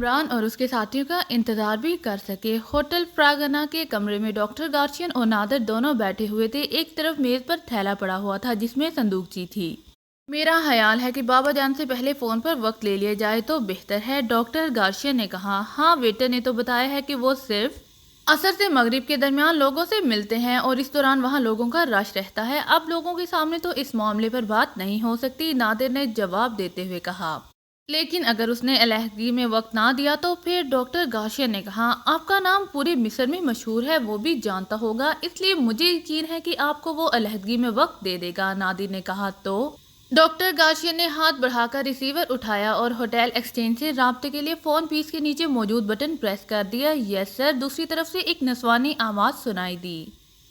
عمران اور اس کے ساتھیوں کا انتظار بھی کر سکے۔ ہوٹل پراگنا کے کمرے میں ڈاکٹر گارشین اور نادر دونوں بیٹھے ہوئے تھے۔ ایک طرف میز پر تھیلا پڑا ہوا تھا جس میں صندوقچی تھی۔ میرا خیال ہے کہ بابا جان سے پہلے فون پر وقت لے لیا جائے تو بہتر ہے، ڈاکٹر گارشین نے کہا۔ ہاں، ویٹر نے تو بتایا ہے کہ وہ صرف عصر سے مغرب کے درمیان لوگوں سے ملتے ہیں اور اس دوران وہاں لوگوں کا رش رہتا ہے۔ اب لوگوں کے سامنے تو اس معاملے پر بات نہیں ہو سکتی، نادر نے جواب دیتے ہوئے کہا۔ لیکن اگر اس نے علیحدگی میں وقت نہ دیا تو پھر؟ ڈاکٹر گارشین نے کہا۔ آپ کا نام پورے مصر میں مشہور ہے، وہ بھی جانتا ہوگا، اس لیے مجھے یقین ہے کہ آپ کو وہ علیحدگی میں وقت دے دے گا، نادر نے کہا۔ تو ڈاکٹر گارشین نے ہاتھ بڑھا کر ریسیور اٹھایا اور ہوٹل ایکسچینج سے رابطے کے لیے فون پیس کے نیچے موجود بٹن پریس کر دیا۔ یس سر، دوسری طرف سے ایک نسوانی آواز سنائی دی۔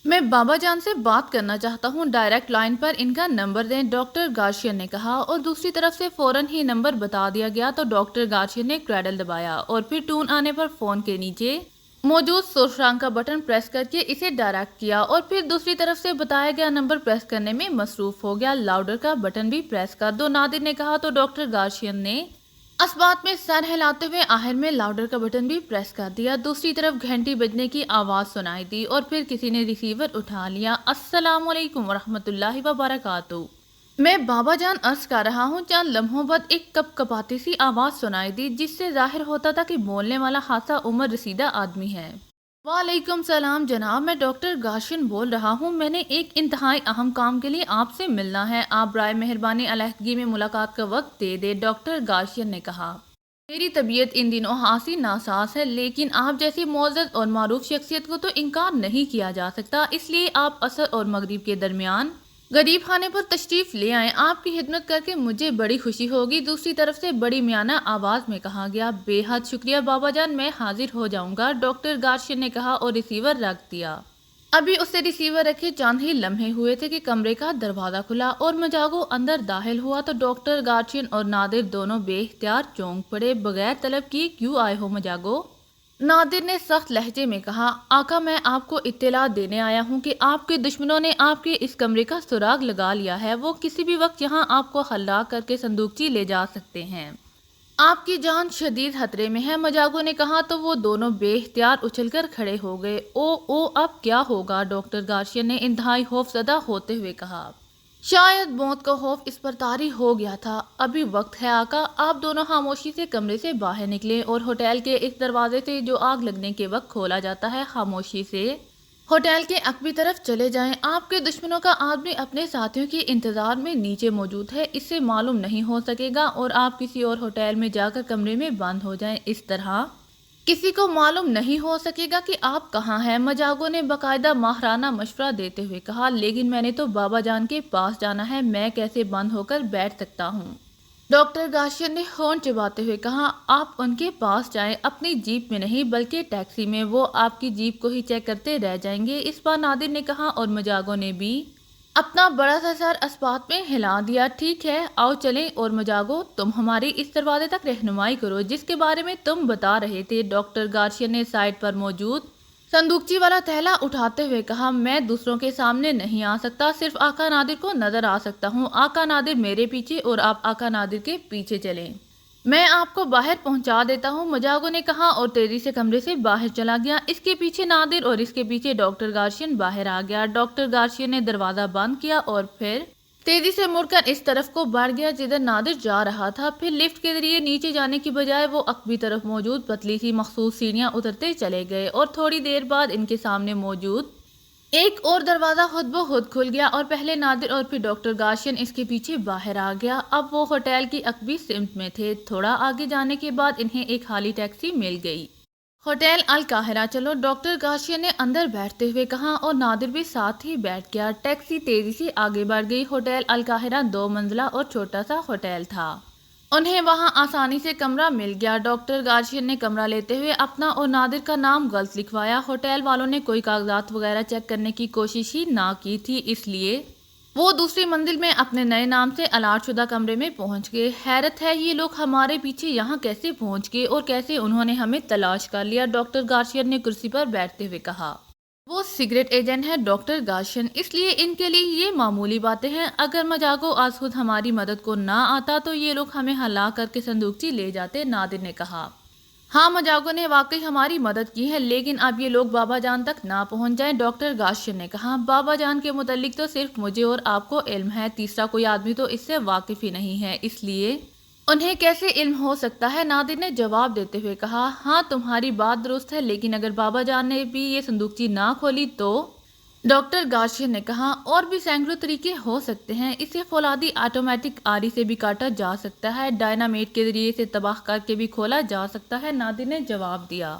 میں بابا جان سے بات کرنا چاہتا ہوں، ڈائریکٹ لائن پر ان کا نمبر دیں، ڈاکٹر گارشین نے کہا، اور دوسری طرف سے فوراً ہی نمبر بتا دیا گیا تو ڈاکٹر گارشین نے کریڈل دبایا اور پھر ٹون آنے پر فون کے نیچے موجود سرخ رنگ کا بٹن پریس کر کے اسے ڈائریکٹ کیا اور پھر دوسری طرف سے بتایا گیا نمبر پریس کرنے میں مصروف ہو گیا۔ لاؤڈر کا بٹن بھی پریس کر دو، نادر نے کہا تو ڈاکٹر گارشین نے اسبات میں سر ہلاتے ہوئے آخر میں لاؤڈر کا بٹن بھی پریس کر دیا۔ دوسری طرف گھنٹی بجنے کی آواز سنائی دی اور پھر کسی نے ریسیور اٹھا لیا۔ السلام علیکم ورحمۃ اللہ وبرکاتہ، میں بابا جان عرض کر رہا ہوں۔ چند لمحوں بعد ایک کپ کپاتی سی آواز سنائی دی جس سے ظاہر ہوتا تھا کہ بولنے والا خاصا عمر رسیدہ آدمی ہے۔ وعلیکم السلام جناب، میں ڈاکٹر گارشین بول رہا ہوں، میں نے ایک انتہائی اہم کام کے لیے آپ سے ملنا ہے، آپ برائے مہربانی علیحدگی میں ملاقات کا وقت دے دیں، ڈاکٹر گارشین نے کہا۔ میری طبیعت ان دنوں خاصی ناساز ہے، لیکن آپ جیسی معزز اور معروف شخصیت کو تو انکار نہیں کیا جا سکتا، اس لیے آپ عصر اور مغرب کے درمیان غریب خانے پر تشریف لے آئیں، آپ کی خدمت کر کے مجھے بڑی خوشی ہوگی، دوسری طرف سے بڑی میانہ آواز میں کہا گیا۔ بے حد شکریہ بابا جان، میں حاضر ہو جاؤں گا، ڈاکٹر گارشین نے کہا اور ریسیور رکھ دیا۔ ابھی اسے ریسیور رکھے چند ہی لمحے ہوئے تھے کہ کمرے کا دروازہ کھلا اور مجاگو اندر داخل ہوا تو ڈاکٹر گارشین اور نادر دونوں بے اختیار چونک پڑے۔ بغیر طلب کیے کیوں آئے ہو مجاگو؟ نادر نے سخت لہجے میں کہا۔ آقا، میں آپ کو اطلاع دینے آیا ہوں کہ آپ کے دشمنوں نے آپ کے اس کمرے کا سراغ لگا لیا ہے، وہ کسی بھی وقت یہاں آپ کو ہلاک کر کے صندوقچی لے جا سکتے ہیں، آپ کی جان شدید خطرے میں ہے، مجاگو نے کہا تو وہ دونوں بے اختیار اچھل کر کھڑے ہو گئے۔ او اب کیا ہوگا؟ ڈاکٹر گارشین نے انتہائی خوف زدہ ہوتے ہوئے کہا۔ شاید موت کا خوف اس پر طاری ہو گیا تھا۔ ابھی وقت ہے آقا، آپ دونوں خاموشی سے کمرے سے باہر نکلیں اور ہوٹل کے اس دروازے سے جو آگ لگنے کے وقت کھولا جاتا ہے خاموشی سے ہوٹل کے عقبی طرف چلے جائیں۔ آپ کے دشمنوں کا آدمی اپنے ساتھیوں کے انتظار میں نیچے موجود ہے، اس سے معلوم نہیں ہو سکے گا اور آپ کسی اور ہوٹل میں جا کر کمرے میں بند ہو جائیں، اس طرح کسی کو معلوم نہیں ہو سکے گا کہ آپ کہاں ہیں، مجاگو نے باقاعدہ ماہرانہ مشورہ دیتے ہوئے کہا۔ لیکن میں نے تو بابا جان کے پاس جانا ہے، میں کیسے بند ہو کر بیٹھ سکتا ہوں؟ ڈاکٹر گارشین نے ہونٹ چباتے ہوئے کہا۔ آپ ان کے پاس جائیں، اپنی جیپ میں نہیں بلکہ ٹیکسی میں، وہ آپ کی جیپ کو ہی چیک کرتے رہ جائیں گے، اس بار نادر نے کہا اور مجاگو نے بھی اپنا بڑا سا سر اسبات میں ہلا دیا۔ ٹھیک ہے، آؤ چلیں، اور مجاگو تم ہماری اس دروازے تک رہنمائی کرو جس کے بارے میں تم بتا رہے تھے، ڈاکٹر گارشین نے سائڈ پر موجود صندوقچی والا تھیلا اٹھاتے ہوئے کہا۔ میں دوسروں کے سامنے نہیں آ سکتا، صرف آقا نادر کو نظر آ سکتا ہوں، آقا نادر میرے پیچھے اور آپ آقا نادر کے پیچھے چلیں، میں آپ کو باہر پہنچا دیتا ہوں، مجاگو نے کہا اور تیزی سے کمرے سے باہر چلا گیا۔ اس کے پیچھے نادر اور اس کے پیچھے ڈاکٹر گارشین باہر آ گیا۔ ڈاکٹر گارشین نے دروازہ بند کیا اور پھر تیزی سے مڑ کر اس طرف کو بڑھ گیا جدھر نادر جا رہا تھا، پھر لفٹ کے ذریعے نیچے جانے کی بجائے وہ عقبی طرف موجود پتلی سی مخصوص سیڑھیاں اترتے چلے گئے اور تھوڑی دیر بعد ان کے سامنے موجود ایک اور دروازہ خود بخود کھل گیا اور پہلے نادر اور پھر ڈاکٹر گارشین اس کے پیچھے باہر آ گیا۔ اب وہ ہوٹل کی عقبی سمت میں تھے۔ تھوڑا آگے جانے کے بعد انہیں ایک خالی ٹیکسی مل گئی۔ ہوٹل القاہرہ چلو، ڈاکٹر گارشین نے اندر بیٹھتے ہوئے کہا اور نادر بھی ساتھ ہی بیٹھ گیا۔ ٹیکسی تیزی سے آگے بڑھ گئی۔ ہوٹل القاہرہ 2 منزلہ اور چھوٹا سا ہوٹل تھا، انہیں وہاں آسانی سے کمرہ مل گیا۔ ڈاکٹر گارشین نے کمرہ لیتے ہوئے اپنا اور نادر کا نام غلط لکھوایا۔ ہوٹل والوں نے کوئی کاغذات وغیرہ چیک کرنے کی کوشش ہی نہ کی تھی، اس لیے وہ دوسری منزل میں اپنے نئے نام سے الاٹ شدہ کمرے میں پہنچ گئے۔ حیرت ہے یہ لوگ ہمارے پیچھے یہاں کیسے پہنچ گئے اور کیسے انہوں نے ہمیں تلاش کر لیا، ڈاکٹر گارشین نے کرسی پر بیٹھتے ہوئے کہا۔ وہ سیکرٹ ایجنٹ ہے ڈاکٹر گارشین، اس لیے ان کے لیے یہ معمولی باتیں ہیں، اگر مجاگو آج خود ہماری مدد کو نہ آتا تو یہ لوگ ہمیں ہلاک کر کے صندوقچی لے جاتے، نادر نے کہا۔ ہاں مجاگو نے واقعی ہماری مدد کی ہے، لیکن اب یہ لوگ بابا جان تک نہ پہنچ جائیں، ڈاکٹر گارشین نے کہا۔ بابا جان کے متعلق تو صرف مجھے اور آپ کو علم ہے، تیسرا کوئی آدمی تو اس سے واقف ہی نہیں ہے، اس لیے انہیں کیسے علم ہو سکتا ہے؟ نادر نے جواب دیتے ہوئے کہا۔ ہاں تمہاری بات درست ہے، لیکن اگر بابا جان نے بھی یہ صندوقچی نہ کھولی تو؟ ڈاکٹر گارشین نے کہا۔ اور بھی سینکڑوں طریقے ہو سکتے ہیں، اسے فولادی آٹومیٹک آری سے بھی کاٹا جا سکتا ہے، ڈائنامیٹ کے ذریعے سے تباہ کر کے بھی کھولا جا سکتا ہے، نادر نے جواب دیا۔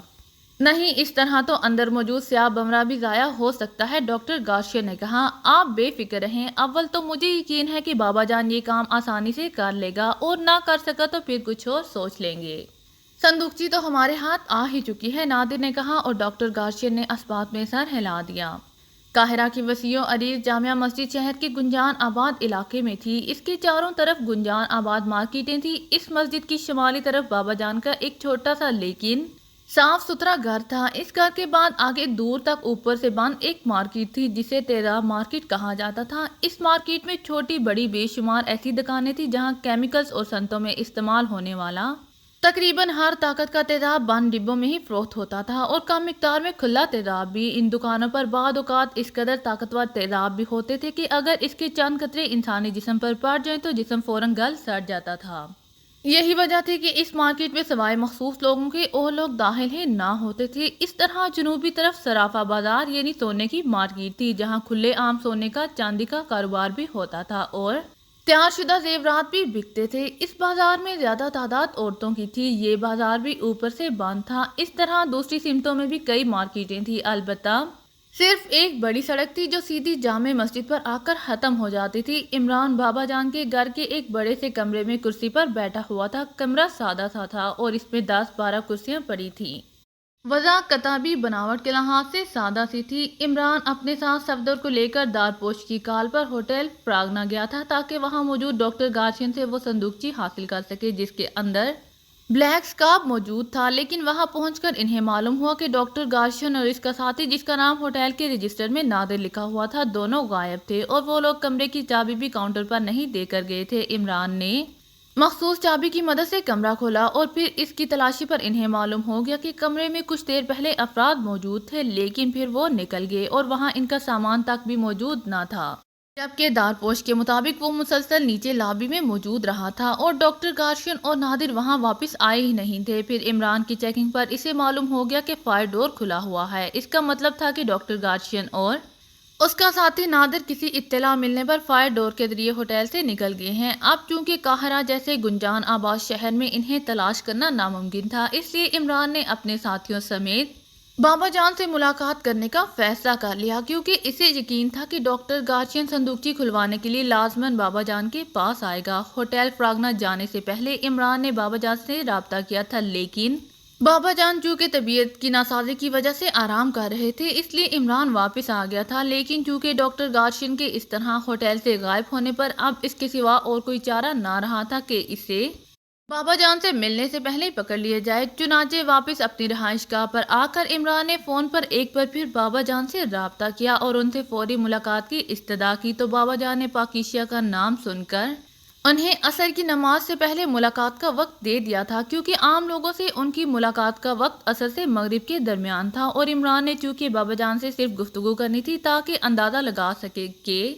نہیں، اس طرح تو اندر موجود سیاہ بمرہ بھی ضائع ہو سکتا ہے، ڈاکٹر گارشین نے کہا۔ آپ بے فکر رہیں، اول تو مجھے یقین ہے کہ بابا جان یہ کام آسانی سے کر لے گا، اور نہ کر سکا تو پھر کچھ اور سوچ لیں گے۔ صندوقچی تو ہمارے ہاتھ آ ہی چکی ہے، نادر نے کہا، اور ڈاکٹر گارشین نے اس بات میں سر ہلا دیا۔ قاہرہ کی وسیع و عریض جامع مسجد شہر کے گنجان آباد علاقے میں تھی، اس کے چاروں طرف گنجان آباد مارکیٹیں تھیں۔ اس مسجد کی شمالی طرف بابا جان کا ایک چھوٹا سا لیکن صاف ستھرا گھر تھا۔ اس گھر کے بعد آگے دور تک اوپر سے بند ایک مارکیٹ تھی جسے تیزاب مارکیٹ کہا جاتا تھا۔ اس مارکیٹ میں چھوٹی بڑی بے شمار ایسی دکانیں تھیں جہاں کیمیکلز اور صنعتوں میں استعمال ہونے والا تقریباً ہر طاقت کا تیزاب بند ڈبوں میں ہی فروخت ہوتا تھا، اور کم مقدار میں کھلا تیزاب بھی۔ ان دکانوں پر بعض اوقات اس قدر طاقتور تیزاب بھی ہوتے تھے کہ اگر اس کے چند قطرے انسانی جسم پر پڑ جائیں تو جسم فوراً گل سڑ جاتا تھا۔ یہی وجہ تھی کہ اس مارکیٹ میں سوائے مخصوص لوگوں کے اور لوگ داخل ہی نہ ہوتے تھے۔ اس طرح جنوبی طرف صرافہ بازار یعنی سونے کی مارکیٹ تھی، جہاں کھلے عام سونے کا چاندی کا کاروبار بھی ہوتا تھا اور تیار شدہ زیورات بھی بکتے تھے۔ اس بازار میں زیادہ تعداد عورتوں کی تھی۔ یہ بازار بھی اوپر سے بند تھا۔ اس طرح دوسری سمتوں میں بھی کئی مارکیٹیں تھیں، البتہ صرف ایک بڑی سڑک تھی جو سیدھی جامع مسجد پر آ کر ختم ہو جاتی تھی۔ عمران بابا جان کے گھر کے ایک بڑے سے کمرے میں کرسی پر بیٹھا ہوا تھا۔ کمرہ سادہ سا تھا اور اس میں 10-12 کرسیاں پڑی تھیں۔ وضع کتابی بناوٹ کے لحاظ سے سادہ سی تھی۔ عمران اپنے ساتھ صفدر کو لے کر دارپوش کی کال پر ہوٹل پراگنا گیا تھا تاکہ وہاں موجود ڈاکٹر گارشین سے وہ صندوقچی حاصل کر سکے جس کے اندر بلیک اسکارپ موجود تھا، لیکن وہاں پہنچ کر انہیں معلوم ہوا کہ ڈاکٹر گارشین اور اس کا ساتھی جس کا نام ہوٹل کے رجسٹر میں نادر لکھا ہوا تھا دونوں غائب تھے، اور وہ لوگ کمرے کی چابی بھی کاؤنٹر پر نہیں دے کر گئے تھے۔ عمران نے مخصوص چابی کی مدد سے کمرہ کھولا اور پھر اس کی تلاشی پر انہیں معلوم ہو گیا کہ کمرے میں کچھ دیر پہلے افراد موجود تھے، لیکن پھر وہ نکل گئے اور وہاں ان کا سامان تک بھی موجود نہ تھا، جبکہ دارپوش کے مطابق وہ مسلسل نیچے لابی میں موجود رہا تھا اور ڈاکٹر گارشین اور نادر وہاں واپس آئے ہی نہیں تھے۔ پھر عمران کی چیکنگ پر اسے معلوم ہو گیا کہ فائر ڈور کھلا ہوا ہے۔ اس کا مطلب تھا کہ ڈاکٹر گارشین اور اس کا ساتھی نادر کسی اطلاع ملنے پر فائر ڈور کے ذریعے ہوٹل سے نکل گئے ہیں۔ اب چونکہ قاہرہ جیسے گنجان آباد شہر میں انہیں تلاش کرنا ناممکن تھا، اس لیے عمران نے اپنے ساتھیوں سمیت بابا جان سے ملاقات کرنے کا فیصلہ کر لیا، کیونکہ اسے یقین تھا کہ ڈاکٹر گارشین صندوقچی کھلوانے کے لیے لازماً بابا جان کے پاس آئے گا۔ ہوٹل پراگنا جانے سے پہلے عمران نے بابا جان سے رابطہ کیا تھا، لیکن بابا جان چونکہ طبیعت کی ناسازی کی وجہ سے آرام کر رہے تھے، اس لیے عمران واپس آ گیا تھا، لیکن چونکہ ڈاکٹر گارشین کے اس طرح ہوٹل سے غائب ہونے پر اب اس کے سوا اور کوئی چارہ نہ رہا تھا کہ اسے بابا جان سے ملنے سے پہلے پکڑ لیا جائے۔ چنانچہ واپس اپنی رہائش گاہ پر آ کر عمران نے فون پر ایک بار پھر بابا جان سے رابطہ کیا اور ان سے فوری ملاقات کی استدعا کی، تو بابا جان نے پاکیزیہ کا نام سن کر انہیں عصر کی نماز سے پہلے ملاقات کا وقت دے دیا تھا، کیونکہ عام لوگوں سے ان کی ملاقات کا وقت عصر سے مغرب کے درمیان تھا، اور عمران نے چونکہ بابا جان سے صرف گفتگو کرنی تھی تاکہ اندازہ لگا سکے کہ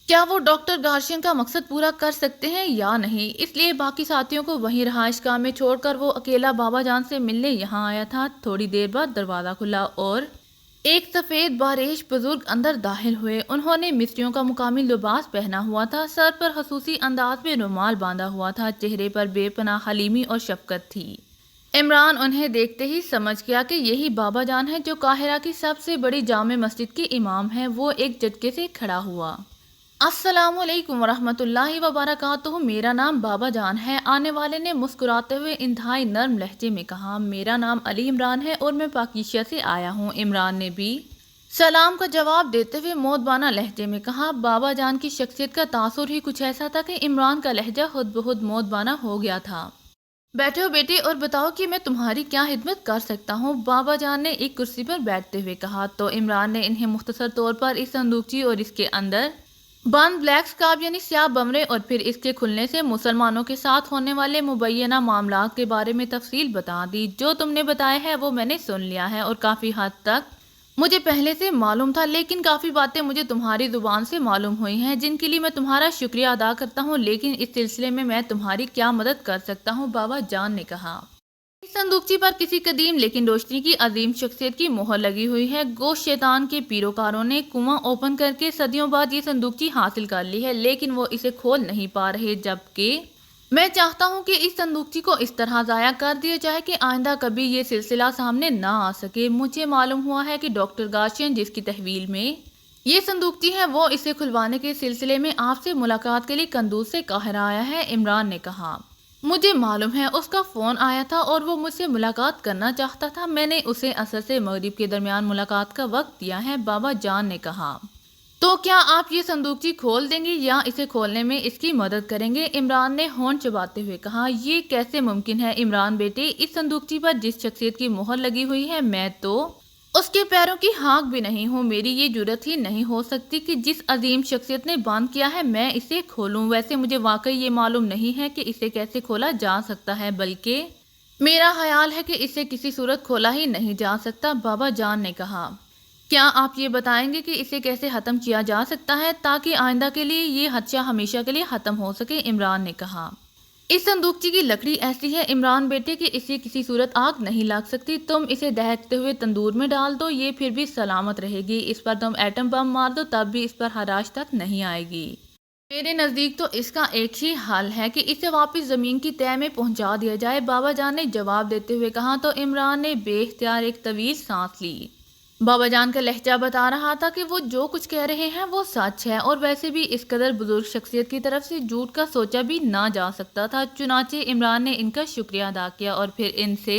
کیا وہ ڈاکٹر گارشین کا مقصد پورا کر سکتے ہیں یا نہیں، اس لیے باقی ساتھیوں کو وہیں رہائش گاہ میں چھوڑ کر وہ اکیلا بابا جان سے ملنے یہاں آیا تھا۔ تھوڑی دیر بعد دروازہ کھلا اور ایک سفید باریش بزرگ اندر داخل ہوئے۔ انہوں نے مصریوں کا مقامی لباس پہنا ہوا تھا، سر پر خصوصی انداز میں رومال باندھا ہوا تھا، چہرے پر بے پناہ حلیمی اور شفقت تھی۔ عمران انہیں دیکھتے ہی سمجھ گیا کہ یہی بابا جان ہے جو قاہرہ کی سب سے بڑی جامع مسجد کے امام ہیں۔ وہ ایک جھٹکے سے کھڑا ہوا۔ السلام علیکم ورحمۃ اللہ وبرکاتہ، میرا نام بابا جان ہے۔ آنے والے نے مسکراتے ہوئے انتہائی نرم لہجے میں کہا۔ میرا نام علی عمران ہے اور میں پاکیزیہ سے آیا ہوں۔ عمران نے بھی سلام کا جواب دیتے ہوئے مودبانہ لہجے میں کہا۔ بابا جان کی شخصیت کا تاثر ہی کچھ ایسا تھا کہ عمران کا لہجہ خود بخود مودبانہ ہو گیا تھا۔ بیٹھو بیٹی اور بتاؤ کہ میں تمہاری کیا خدمت کر سکتا ہوں، بابا جان نے ایک کرسی پر بیٹھتے ہوئے کہا۔ تو عمران نے انہیں مختصر طور پر اس صندوقچی اور اس کے اندر بند بلیک اسکارپ یعنی سیاہ بمرے اور پھر اس کے کھلنے سے مسلمانوں کے ساتھ ہونے والے مبینہ معاملات کے بارے میں تفصیل بتا دی۔ جو تم نے بتایا ہے وہ میں نے سن لیا ہے اور کافی حد تک مجھے پہلے سے معلوم تھا، لیکن کافی باتیں مجھے تمہاری زبان سے معلوم ہوئی ہیں جن کے لیے میں تمہارا شکریہ ادا کرتا ہوں، لیکن اس سلسلے میں تمہاری کیا مدد کر سکتا ہوں؟ بابا جان نے کہا۔ اس صندوقچی پر کسی قدیم لیکن روشنی کی عظیم شخصیت کی مہر لگی ہوئی ہے۔ گوشت شیطان کے پیروکاروں نے کنواں اوپن کر کے صدیوں بعد یہ صندوقچی حاصل کر لی ہے، لیکن وہ اسے کھول نہیں پا رہے، جبکہ میں چاہتا ہوں کہ اس صندوقچی کو اس طرح ضائع کر دیا جائے کہ آئندہ کبھی یہ سلسلہ سامنے نہ آ سکے۔ مجھے معلوم ہوا ہے کہ ڈاکٹر گارشین جس کی تحویل میں یہ صندوقچی ہے، وہ اسے کھلوانے کے سلسلے میں آپ سے ملاقات کے لیے قندوز سے قاہرہ آیا ہے۔ عمران نے کہا۔ مجھے معلوم ہے، اس کا فون آیا تھا اور وہ مجھ سے ملاقات کرنا چاہتا تھا۔ میں نے اسے عصر سے مغرب کے درمیان ملاقات کا وقت دیا ہے، بابا جان نے کہا۔ تو کیا آپ یہ صندوقچی کھول دیں گے یا اسے کھولنے میں اس کی مدد کریں گے؟ عمران نے ہونٹ چباتے ہوئے کہا۔ یہ کیسے ممکن ہے عمران بیٹے؟ اس صندوقچی پر جس شخصیت کی مہر لگی ہوئی ہے، میں تو اس کے پیروں کی ہانک بھی نہیں ہوں۔ میری یہ جرات ہی نہیں ہو سکتی کہ جس عظیم شخصیت نے بند کیا ہے میں اسے کھولوں۔ ویسے مجھے واقعی یہ معلوم نہیں ہے کہ اسے کیسے کھولا جا سکتا ہے، بلکہ میرا خیال ہے کہ اسے کسی صورت کھولا ہی نہیں جا سکتا، بابا جان نے کہا۔ کیا آپ یہ بتائیں گے کہ اسے کیسے ختم کیا جا سکتا ہے تاکہ آئندہ کے لیے یہ حادثہ ہمیشہ کے لیے ختم ہو سکے؟ عمران نے کہا۔ اس صندوقچی کی لکڑی ایسی ہے عمران بیٹے کہ اسے کسی صورت آگ نہیں لگ سکتی۔ تم اسے دہکتے ہوئے تندور میں ڈال دو، یہ پھر بھی سلامت رہے گی۔ اس پر تم ایٹم بم مار دو، تب بھی اس پر خراش تک نہیں آئے گی۔ میرے نزدیک تو اس کا ایک ہی حل ہے کہ اسے واپس زمین کی تہہ میں پہنچا دیا جائے، بابا جان نے جواب دیتے ہوئے کہا۔ تو عمران نے بے اختیار ایک طویل سانس لی۔ بابا جان کا لہجہ بتا رہا تھا کہ وہ جو کچھ کہہ رہے ہیں وہ سچ ہے، اور ویسے بھی اس قدر بزرگ شخصیت کی طرف سے جھوٹ کا سوچا بھی نہ جا سکتا تھا۔ چنانچہ عمران نے ان کا شکریہ ادا کیا اور پھر ان سے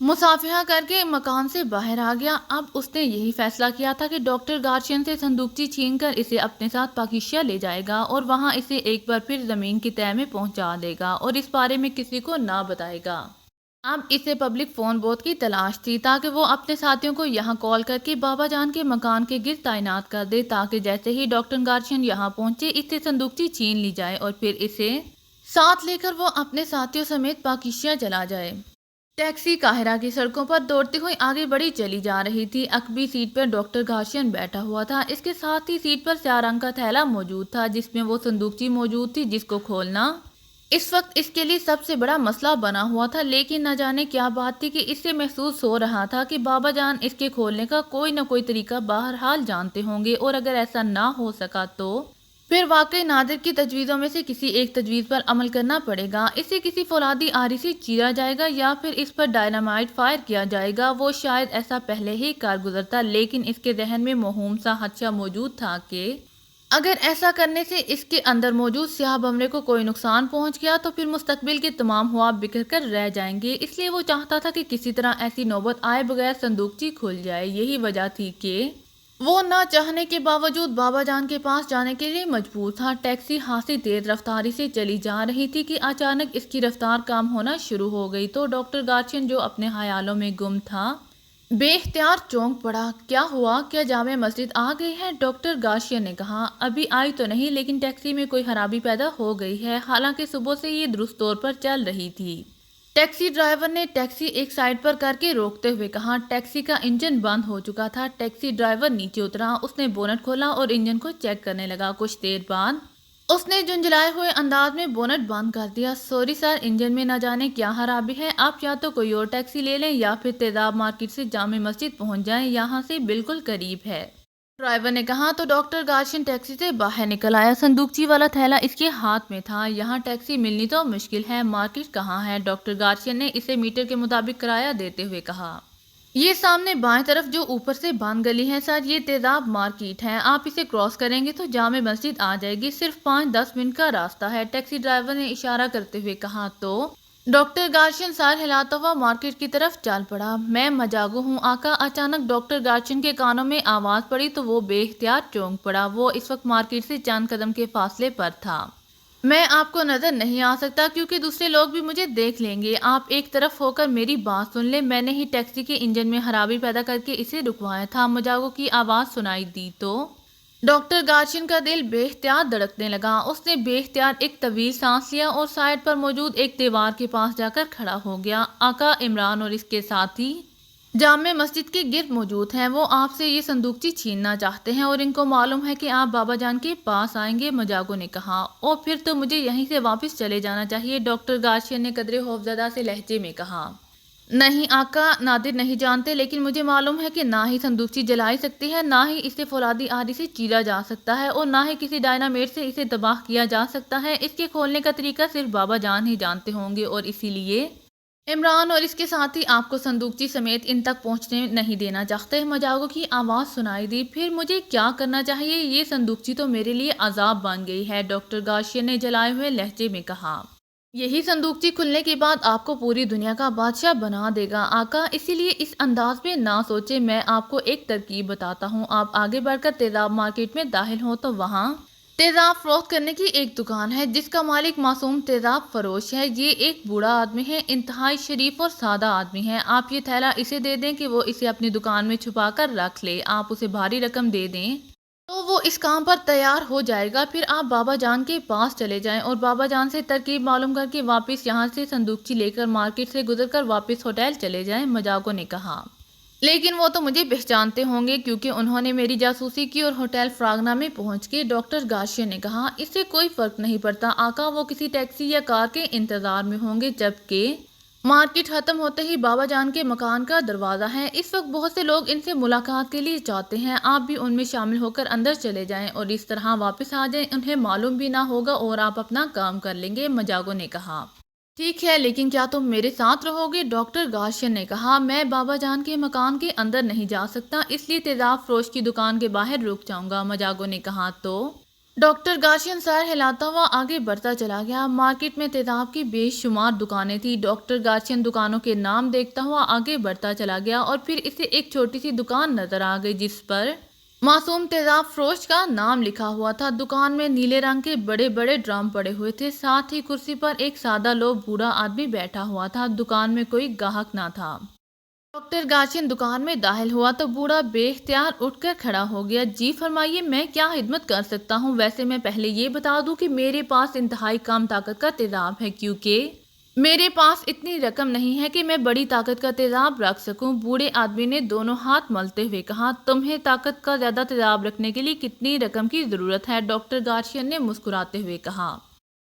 مصافحہ کر کے مکان سے باہر آ گیا۔ اب اس نے یہی فیصلہ کیا تھا کہ ڈاکٹر گارشین سے صندوقچی چھین کر اسے اپنے ساتھ پاکیزہ لے جائے گا اور وہاں اسے ایک بار پھر زمین کی تہہ میں پہنچا دے گا اور اس بارے میں کسی کو نہ بتائے گا۔ اب اسے پبلک فون بوتھ کی تلاش تھی تاکہ وہ اپنے ساتھیوں کو یہاں کال کر کے بابا جان کے مکان کے گرد تعینات کر دے، تاکہ جیسے ہی ڈاکٹر گارشین یہاں پہنچے اسے صندوقچی چھین لی جائے اور پھر اسے ساتھ لے کر وہ اپنے ساتھیوں سمیت پاکیزہ چلا جائے۔ ٹیکسی قاہرہ کی سڑکوں پر دوڑتی ہوئی آگے بڑھی چلی جا رہی تھی۔ عقبی سیٹ پر ڈاکٹر گارشین بیٹھا ہوا تھا، اس کے ساتھ ہی سیٹ پر سیاہ رنگ کا تھیلا موجود تھا جس میں وہ صندوقچی موجود تھی، جس کو کھولنا اس وقت اس کے لیے سب سے بڑا مسئلہ بنا ہوا تھا۔ لیکن نہ جانے کیا بات تھی کہ اس سے محسوس ہو رہا تھا کہ بابا جان اس کے کھولنے کا کوئی نہ کوئی طریقہ بہرحال جانتے ہوں گے، اور اگر ایسا نہ ہو سکا تو پھر واقعی نادر کی تجویزوں میں سے کسی ایک تجویز پر عمل کرنا پڑے گا۔ اسے کسی فولادی آری سے چیرا جائے گا یا پھر اس پر ڈائنامائٹ فائر کیا جائے گا۔ وہ شاید ایسا پہلے ہی کر گزرتا، لیکن اس کے ذہن میں موہوم سا خدشہ موجود تھا کہ اگر ایسا کرنے سے اس کے اندر موجود سیاہ بمرے کو کوئی نقصان پہنچ گیا تو پھر مستقبل کے تمام خواب بکھر کر رہ جائیں گے۔ اس لیے وہ چاہتا تھا کہ کسی طرح ایسی نوبت آئے بغیر صندوقچی کھل جائے۔ یہی وجہ تھی کہ وہ نہ چاہنے کے باوجود بابا جان کے پاس جانے کے لیے مجبور تھا۔ ٹیکسی خاصی تیز رفتاری سے چلی جا رہی تھی کہ اچانک اس کی رفتار کم ہونا شروع ہو گئی تو ڈاکٹر گارشین جو اپنے خیالوں میں گم تھا بے اختیار چونک پڑا۔ کیا ہوا؟ کیا جامع مسجد آ گئی ہے؟ ڈاکٹر گارشین نے کہا۔ ابھی آئی تو نہیں، لیکن ٹیکسی میں کوئی خرابی پیدا ہو گئی ہے، حالانکہ صبح سے یہ درست طور پر چل رہی تھی۔ ٹیکسی ڈرائیور نے ٹیکسی ایک سائیڈ پر کر کے روکتے ہوئے کہا۔ ٹیکسی کا انجن بند ہو چکا تھا۔ ٹیکسی ڈرائیور نیچے اترا، اس نے بونٹ کھولا اور انجن کو چیک کرنے لگا۔ کچھ دیر بعد اس نے جھنجھلائے ہوئے انداز میں بونٹ بند کر دیا۔ سوری سر، انجن میں نہ جانے کیا خرابی ہے، آپ یا تو کوئی اور ٹیکسی لے لیں یا پھر تیزاب مارکیٹ سے جامع مسجد پہنچ جائیں، یہاں سے بالکل قریب ہے، ڈرائیور نے کہا۔ تو ڈاکٹر گارشین ٹیکسی سے باہر نکل آیا۔ صندوقچی والا تھیلا اس کے ہاتھ میں تھا۔ یہاں ٹیکسی ملنی تو مشکل ہے، مارکیٹ کہاں ہے؟ ڈاکٹر گارشین نے اسے میٹر کے مطابق کرایہ دیتے ہوئے کہا۔ یہ سامنے بائیں طرف جو اوپر سے بند گلی ہے سر، یہ تیزاب مارکیٹ ہے، آپ اسے کراس کریں گے تو جامع مسجد آ جائے گی، صرف 5-10 منٹ کا راستہ ہے، ٹیکسی ڈرائیور نے اشارہ کرتے ہوئے کہا۔ تو ڈاکٹر گارشین سر ہلاتا ہوا مارکیٹ کی طرف چل پڑا۔ میں مجاگو ہوں آقا۔ اچانک ڈاکٹر گارشین کے کانوں میں آواز پڑی تو وہ بے اختیار چونک پڑا۔ وہ اس وقت مارکیٹ سے چند قدم کے فاصلے پر تھا۔ میں آپ کو نظر نہیں آ سکتا کیونکہ دوسرے لوگ بھی مجھے دیکھ لیں گے، آپ ایک طرف ہو کر میری بات سن لیں۔ میں نے ہی ٹیکسی کے انجن میں خرابی پیدا کر کے اسے رکوایا تھا۔ مجاگو کی آواز سنائی دی تو ڈاکٹر گارشین کا دل بے اختیار دھڑکنے لگا۔ اس نے بے اختیار ایک طویل سانس لیا اور سائڈ پر موجود ایک دیوار کے پاس جا کر کھڑا ہو گیا۔ آقا عمران اور اس کے ساتھی جامع مسجد کے گرد موجود ہیں، وہ آپ سے یہ صندوقچی چھیننا چاہتے ہیں اور ان کو معلوم ہے کہ آپ بابا جان کے پاس آئیں گے، مجاگو نے کہا۔ اور پھر تو مجھے یہیں سے واپس چلے جانا چاہیے، ڈاکٹر گارشین نے قدرے خوفزدہ سے لہجے میں کہا۔ نہیں آقا، نادر نہیں جانتے، لیکن مجھے معلوم ہے کہ نہ ہی صندوقچی جلائی سکتی ہے، نہ ہی اسے فولادی آری سے چیرا جا سکتا ہے اور نہ ہی کسی ڈائنامیٹ سے اسے تباہ کیا جا سکتا ہے۔ اس کے کھولنے کا طریقہ صرف بابا جان ہی جانتے ہوں گے اور اسی لیے عمران اور اس کے ساتھی آپ کو صندوقچی سمیت ان تک پہنچنے نہیں دینا چاہتے۔ مجاگو کی آواز سنائی دی، پھر مجھے کیا کرنا چاہیے؟ یہ صندوقچی تو میرے لیے عذاب بن گئی ہے، ڈاکٹر گارشین نے جلائے ہوئے لہجے میں کہا۔ یہی صندوقچی کھلنے کے بعد آپ کو پوری دنیا کا بادشاہ بنا دے گا آقا، اسی لیے اس انداز میں نہ سوچے۔ میں آپ کو ایک ترکیب بتاتا ہوں، آپ آگے بڑھ کر تیزاب مارکیٹ میں داخل ہوں تو وہاں تیزاب فروخت کرنے کی ایک دکان ہے جس کا مالک معصوم تیزاب فروش ہے۔ یہ ایک بوڑھا آدمی ہے، انتہائی شریف اور سادہ آدمی ہے۔ آپ یہ تھیلا اسے دے دیں کہ وہ اسے اپنی دکان میں چھپا کر رکھ لے، آپ اسے بھاری رقم دے دیں تو وہ اس کام پر تیار ہو جائے گا۔ پھر آپ بابا جان کے پاس چلے جائیں اور بابا جان سے ترکیب معلوم کر کے واپس یہاں سے صندوقچی لے کر مارکیٹ سے گزر کر واپس ہوٹل چلے جائیں، مجاگو نے کہا۔ لیکن وہ تو مجھے پہچانتے ہوں گے کیونکہ انہوں نے میری جاسوسی کی اور ہوٹل فراگنا میں پہنچ کے، ڈاکٹر گارشین نے کہا۔ اس سے کوئی فرق نہیں پڑتا آقا، وہ کسی ٹیکسی یا کار کے انتظار میں ہوں گے، جبکہ مارکیٹ ختم ہوتے ہی بابا جان کے مکان کا دروازہ ہے۔ اس وقت بہت سے لوگ ان سے ملاقات کے لیے جاتے ہیں، آپ بھی ان میں شامل ہو کر اندر چلے جائیں اور اس طرح واپس آ جائیں، انہیں معلوم بھی نہ ہوگا اور آپ اپنا کام کر لیں گے، مجاگو نے کہا۔ ٹھیک ہے، لیکن کیا تم میرے ساتھ رہو گے؟ ڈاکٹر گارشین نے کہا۔ میں بابا جان کے مکان کے اندر نہیں جا سکتا، اس لیے تیزاب فروش کی دکان کے باہر رک جاؤں گا، مجاگو نے کہا۔ تو ڈاکٹر گارشین سر ہلاتا ہوا آگے بڑھتا چلا گیا۔ مارکیٹ میں تیزاب کی بے شمار دکانیں تھیں۔ ڈاکٹر گارشین دکانوں کے نام دیکھتا ہوا آگے بڑھتا چلا گیا اور پھر اسے ایک چھوٹی سی دکان نظر آ گئی جس پر معصوم تیزاب فروش کا نام لکھا ہوا تھا۔ دکان میں نیلے رنگ کے بڑے بڑے ڈرم پڑے ہوئے تھے، ساتھ ہی کرسی پر ایک سادہ لو بوڑھا آدمی بیٹھا ہوا تھا۔ دکان میں کوئی گاہک نہ تھا۔ ڈاکٹر گارشین دکان میں داخل ہوا تو بوڑھا بے اختیار اٹھ کر کھڑا ہو گیا۔ جی فرمائیے، میں کیا خدمت کر سکتا ہوں؟ ویسے میں پہلے یہ بتا دوں کہ میرے پاس انتہائی کم طاقت کا تیزاب ہے کیونکہ میرے پاس اتنی رقم نہیں ہے کہ میں بڑی طاقت کا تیزاب رکھ سکوں، بوڑھے آدمی نے دونوں ہاتھ ملتے ہوئے کہا۔ تمہیں طاقت کا زیادہ تیزاب رکھنے کے لیے کتنی رقم کی ضرورت ہے؟ ڈاکٹر گارشین نے مسکراتے ہوئے کہا۔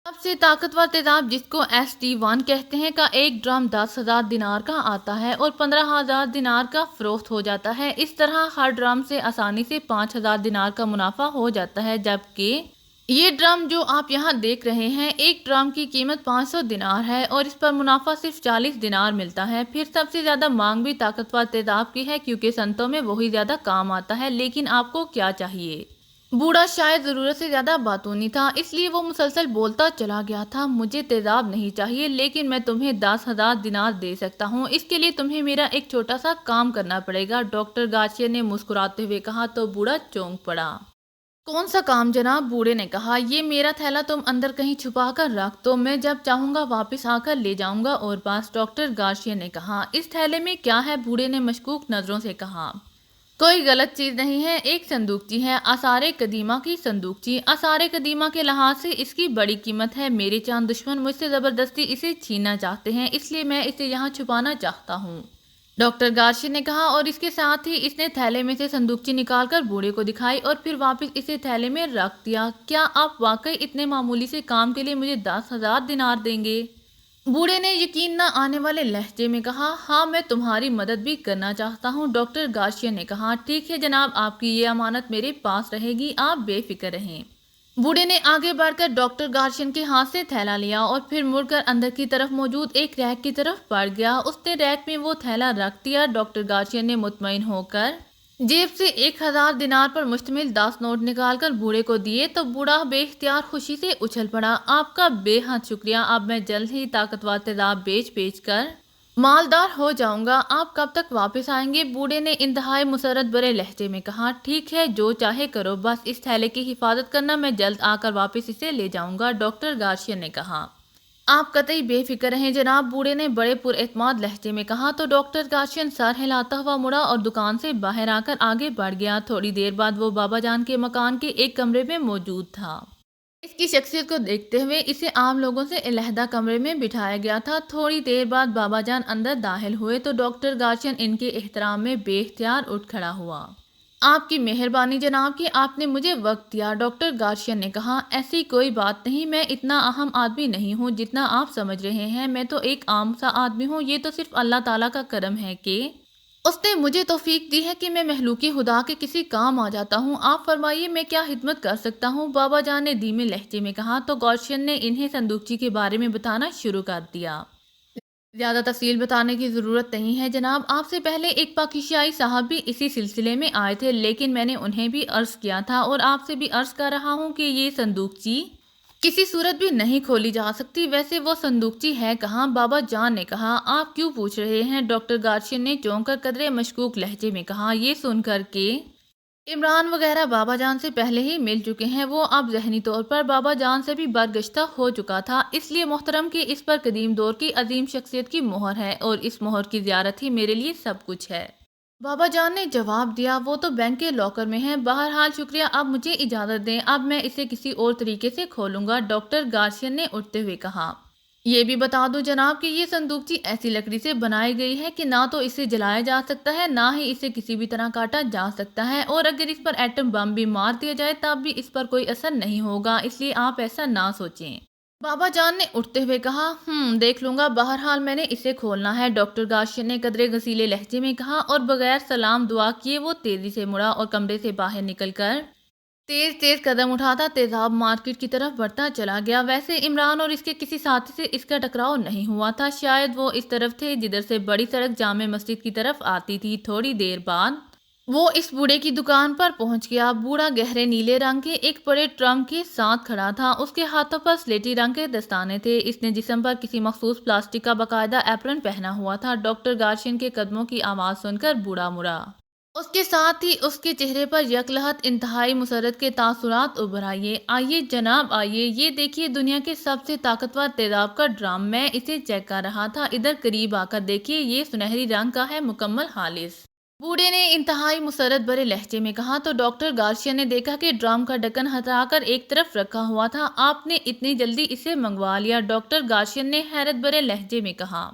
سب سے طاقتور تیزاب جس کو ST1 کہتے ہیں کا ایک ڈرم 10,000 دینار کا آتا ہے اور 15,000 دینار کا فروخت ہو جاتا ہے۔ اس طرح ہر ڈرم سے آسانی سے 5,000 دینار کا منافع ہو جاتا ہے، جبکہ یہ ڈرم جو آپ یہاں دیکھ رہے ہیں، ایک ڈرم کی قیمت 500 دینار ہے اور اس پر منافع صرف 40 دینار ملتا ہے۔ پھر سب سے زیادہ مانگ بھی طاقتور تیزاب کی ہے کیونکہ سنتوں میں وہی زیادہ کام آتا ہے۔ لیکن آپ کو کیا چاہیے؟ بوڑھا شاید ضرورت سے زیادہ باتونی تھا، اس لیے وہ مسلسل بولتا چلا گیا تھا۔ مجھے تیزاب نہیں چاہیے، لیکن میں تمہیں 10,000 دینار دے سکتا ہوں۔ اس کے لیے تمہیں میرا ایک چھوٹا سا کام کرنا پڑے گا، ڈاکٹر گارشین نے مسکراتے ہوئے کہا۔ تو بوڑھا چونک پڑا۔ کون سا کام جناب؟ بوڑھے نے کہا۔ یہ میرا تھیلا تم اندر کہیں چھپا کر رکھ دو، میں جب چاہوں گا واپس آ کر لے جاؤں گا، اور بس، ڈاکٹر گارشین نے کہا۔ اس تھیلے میں کیا ہے؟ بوڑھے نے مشکوک نظروں سے کہا۔ کوئی غلط چیز نہیں ہے، ایک صندوقچی ہے، آثار قدیمہ کی صندوقچی۔ آثار قدیمہ کے لحاظ سے اس کی بڑی قیمت ہے۔ میرے چاند دشمن مجھ سے زبردستی اسے چھیننا چاہتے ہیں، اس لیے میں اسے یہاں چھپانا چاہتا ہوں، ڈاکٹر گارشین نے کہا۔ اور اس کے ساتھ ہی اس نے تھیلے میں سے صندوقچی نکال کر بوڑھے کو دکھائی اور پھر واپس اسے تھیلے میں رکھ دیا۔ کیا آپ واقعی اتنے معمولی سے کام کے لیے مجھے 10,000 دینار دیں گے؟ بوڑھے نے یقین نہ آنے والے لہجے میں کہا۔ ہاں، میں تمہاری مدد بھی کرنا چاہتا ہوں، ڈاکٹر گارشین نے کہا۔ ٹھیک ہے جناب، آپ کی یہ امانت میرے پاس رہے گی، آپ بے فکر رہیں۔ بوڑھے نے آگے بڑھ کر ڈاکٹر گارشین کے ہاتھ سے تھیلا لیا اور پھر مڑ کر اندر کی طرف موجود ایک ریک کی طرف بڑھ گیا۔ اس نے ریک میں وہ تھیلا رکھ دیا۔ ڈاکٹر گارشین نے مطمئن ہو کر جیب سے 1,000 دینار پر مشتمل 10 نوٹ نکال کر بوڑھے کو دیے تو بوڑھا بے اختیار خوشی سے اچھل پڑا۔ آپ کا بے حد شکریہ، اب میں جلد ہی طاقتور تیزاب بیچ کر مالدار ہو جاؤں گا۔ آپ کب تک واپس آئیں گے؟ بوڑھے نے انتہائی مسرت بھرے لہجے میں کہا۔ ٹھیک ہے، جو چاہے کرو، بس اس تھیلے کی حفاظت کرنا، میں جلد آ کر واپس اسے لے جاؤں گا، ڈاکٹر گارشین نے کہا۔ آپ قطعی بے فکر رہیں جناب، بوڑھے نے بڑے پر اعتماد لہجے میں کہا تو ڈاکٹر گارشین سر ہلاتا ہوا مڑا اور دکان سے باہر آ کر آگے بڑھ گیا۔ تھوڑی دیر بعد وہ بابا جان کے مکان کے ایک کمرے میں موجود تھا۔ اس کی شخصیت کو دیکھتے ہوئے اسے عام لوگوں سے علیحدہ کمرے میں بٹھایا گیا تھا۔ تھوڑی دیر بعد بابا جان اندر داخل ہوئے تو ڈاکٹر گارشین ان کے احترام میں بے اختیار اٹھ کھڑا ہوا۔ آپ کی مہربانی جناب کہ آپ نے مجھے وقت دیا، ڈاکٹر گارشین نے کہا۔ ایسی کوئی بات نہیں، میں اتنا اہم آدمی نہیں ہوں جتنا آپ سمجھ رہے ہیں، میں تو ایک عام سا آدمی ہوں۔ یہ تو صرف اللہ تعالیٰ کا کرم ہے کہ اس نے مجھے توفیق دی ہے کہ میں مخلوق خدا کے کسی کام آ جاتا ہوں۔ آپ فرمائیے میں کیا خدمت کر سکتا ہوں؟ بابا جان نے دھیمے لہجے میں کہا تو گارشین نے انہیں صندوقچی کے بارے میں بتانا شروع کر دیا۔ زیادہ تفصیل بتانے کی ضرورت نہیں ہے جناب، آپ سے پہلے ایک پاکستانی صاحب بھی اسی سلسلے میں آئے تھے، لیکن میں نے انہیں بھی عرض کیا تھا اور آپ سے بھی عرض کر رہا ہوں کہ یہ صندوقچی کسی صورت بھی نہیں کھولی جا سکتی۔ ویسے وہ صندوقچی ہے کہاں؟ بابا جان نے کہا۔ آپ کیوں پوچھ رہے ہیں؟ ڈاکٹر گارشین نے چونک کر قدرے مشکوک لہجے میں کہا۔ یہ سن کر کہ عمران وغیرہ بابا جان سے پہلے ہی مل چکے ہیں، وہ اب ذہنی طور پر بابا جان سے بھی برگشتہ ہو چکا تھا، اس لیے محترم کہ اس پر قدیم دور کی عظیم شخصیت کی مہر ہے اور اس مہر کی زیارت ہی میرے لیے سب کچھ ہے۔ بابا جان نے جواب دیا۔ وہ تو بینک کے لاکر میں ہے، بہرحال شکریہ، اب مجھے اجازت دیں، اب میں اسے کسی اور طریقے سے کھولوں گا، ڈاکٹر گارشین نے اٹھتے ہوئے کہا۔ یہ بھی بتا دوں جناب کہ یہ صندوقچی ایسی لکڑی سے بنائی گئی ہے کہ نہ تو اسے جلایا جا سکتا ہے، نہ ہی اسے کسی بھی طرح کاٹا جا سکتا ہے، اور اگر اس پر ایٹم بم بھی مار دیا جائے تب بھی اس پر کوئی اثر نہیں ہوگا، اس لیے آپ ایسا نہ سوچیں۔ بابا جان نے اٹھتے ہوئے کہا۔ دیکھ لوں گا، بہرحال میں نے اسے کھولنا ہے، ڈاکٹر گارشین نے قدرے غصیلے لہجے میں کہا، اور بغیر سلام دعا کیے وہ تیزی سے مڑا اور کمرے سے باہر نکل کر تیز تیز قدم اٹھاتا تیزاب مارکیٹ کی طرف بڑھتا چلا گیا۔ ویسے عمران اور اس کے کسی ساتھی سے اس کا ٹکراؤ نہیں ہوا تھا، شاید وہ اس طرف تھے جدھر سے بڑی سڑک جامع مسجد کی طرف آتی تھی۔ تھوڑی دیر بعد وہ اس بوڑھے کی دکان پر پہنچ گیا۔ بوڑھا گہرے نیلے رنگ کے ایک بڑے ٹرم کے ساتھ کھڑا تھا، اس کے ہاتھوں پر سلیٹی رنگ کے دستانے تھے، اس نے جسم پر کسی مخصوص پلاسٹک کا باقاعدہ ایپرن پہنا ہوا تھا۔ ڈاکٹر گارشین کے قدموں کی آواز سن کر بوڑھا مڑا، اس کے ساتھ ہی اس کے چہرے پر یکلہت انتہائی مسرت کے تاثرات ابھر آئے۔ آئیے جناب آئیے، یہ دیکھیے دنیا کے سب سے طاقتور تیزاب کا ڈرم، میں اسے چیک کر رہا تھا، ادھر قریب آ کر دیکھیے، یہ سنہری رنگ کا ہے، مکمل خالص۔ بوڑھے نے انتہائی مسرت بھرے لہجے میں کہا تو ڈاکٹر گارشین نے دیکھا کہ ڈرم کا ڈھکن ہٹا کر ایک طرف رکھا ہوا تھا۔ آپ نے اتنی جلدی اسے منگوا لیا؟ ڈاکٹر گارشین نے حیرت بھرے لہجے میں کہا۔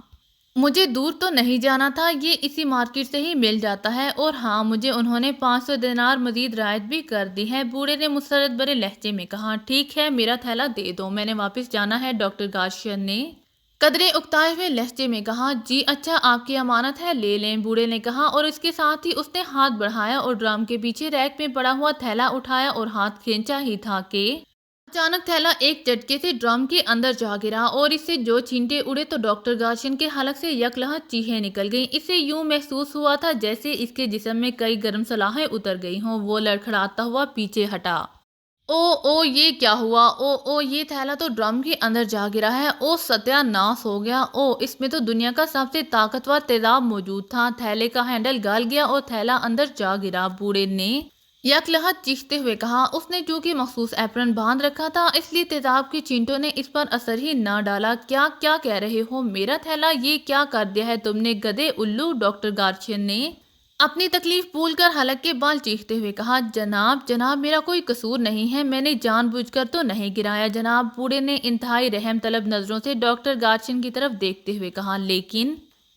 مجھے دور تو نہیں جانا تھا، یہ اسی مارکیٹ سے ہی مل جاتا ہے، اور ہاں مجھے انہوں نے 500 دینار مزید رعایت بھی کر دی ہے، بوڑھے نے مسرت بھرے لہجے میں کہا۔ ٹھیک ہے، میرا تھیلا دے دو، میں نے واپس جانا ہے، ڈاکٹر گارشین نے قدرے اکتائے ہوئے لہجے میں کہا۔ جی اچھا، آپ کی امانت ہے، لے لیں، بوڑھے نے کہا، اور اس کے ساتھ ہی اس نے ہاتھ بڑھایا اور ڈرم کے پیچھے ریک میں پڑا ہوا تھیلا اٹھایا اور ہاتھ کھینچا ہی تھا کہ اچانک تھیلا ایک جھٹکے سے ڈرم کے اندر جا گرا اور اس سے جو چھینٹے اڑے تو ڈاکٹر گارشین کے حلق سے یکلہت چیخیں نکل گئیں۔ اسے یوں محسوس ہوا تھا جیسے اس کے جسم میں کئی گرم سلاخیں اتر گئی ہوں۔ وہ لڑکھڑاتا ہوا پیچھے ہٹا۔ او یہ کیا ہوا؟ او یہ تھیلا تو ڈرم کے اندر جا گرا ہے، او ستیہ ناس ہو گیا، اس میں تو دنیا کا سب سے طاقتور تیزاب موجود تھا، تھیلے کا ہینڈل گل گیا اور تھیلا اندر جا گرا، بوڑھے نے یکلہت چیختے ہوئے کہا۔ اس نے چونکہ مخصوص ایپرن باندھ رکھا تھا اس لیے تیزاب کے چینٹوں نے اس پر اثر ہی نہ ڈالا۔ کیا کہہ رہے ہو؟ میرا تھیلا یہ کیا کر دیا ہے تم نے، گدھے الو؟ ڈاکٹر گارشین نے اپنی تکلیف بھول کر حلق کے بال چیختے ہوئے کہا۔ جناب میرا کوئی قصور نہیں ہے، میں نے جان بوجھ کر تو نہیں گرایا جناب، بوڑھے نے انتہائی رحم طلب نظروں سے ڈاکٹر گارشین کی طرف دیکھتے ہوئے کہا۔ لیکن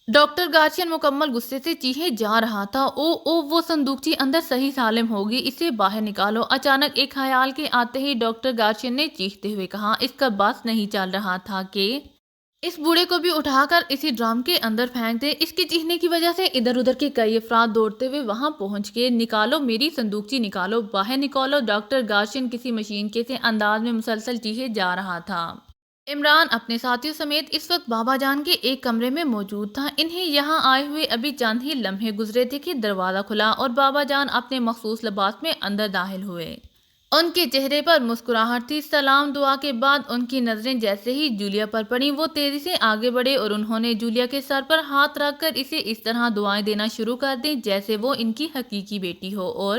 ڈاکٹر گارشین مکمل غصے سے چیخے جا رہا تھا۔ وہ صندوقچی اندر صحیح سالم ہوگی، اسے باہر نکالو۔ اچانک ایک خیال کے آتے ہی ڈاکٹر گارشین نے چیختے ہوئے کہا۔ اس کا بس نہیں چل رہا تھا کہ اس بوڑھے کو بھی اٹھا کر اسی ڈرم کے اندر پھینک دے۔ اس کے چیخنے کی وجہ سے ادھر ادھر کے کئی افراد دوڑتے ہوئے وہاں پہنچ گئے۔ نکالو میری صندوقچی، نکالو، باہر نکالو۔ ڈاکٹر گارشین کسی مشین کے سے انداز میں مسلسل چیخے جا رہا تھا۔ عمران اپنے ساتھیوں سمیت اس وقت بابا جان کے ایک کمرے میں موجود تھا۔ انہیں یہاں آئے ہوئے ابھی چند ہی لمحے گزرے تھے کہ دروازہ کھلا اور بابا جان اپنے مخصوص لباس میں اندر داخل ہوئے۔ ان کے چہرے پر مسکراہٹ تھی۔ سلام دعا کے بعد ان کی نظریں جیسے ہی جولیا پر پڑیں وہ تیزی سے آگے بڑھے اور انہوں نے جولیا کے سر پر ہاتھ رکھ کر اسے اس طرح دعائیں دینا شروع کر دیں جیسے وہ ان کی حقیقی بیٹی ہو، اور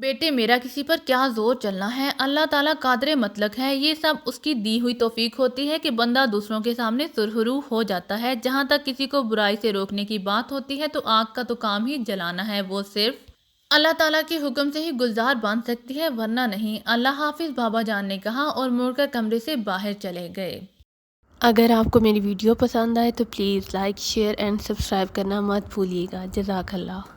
بیٹے میرا کسی پر کیا زور چلنا ہے، اللہ تعالیٰ قادر مطلق ہے، یہ سب اس کی دی ہوئی توفیق ہوتی ہے کہ بندہ دوسروں کے سامنے سرخرو ہو جاتا ہے۔ جہاں تک کسی کو برائی سے روکنے کی بات ہوتی ہے تو آنکھ کا تو کام ہی جلانا ہے، وہ صرف اللہ تعالیٰ کے حکم سے ہی گلزار باندھ سکتی ہے، ورنہ نہیں۔ اللہ حافظ بابا جان نے کہا اور مڑ کر کمرے سے باہر چلے گئے۔ اگر آپ کو میری ویڈیو پسند آئے تو please like, share and subscribe کرنا مت بھولیے گا۔ جزاک اللہ۔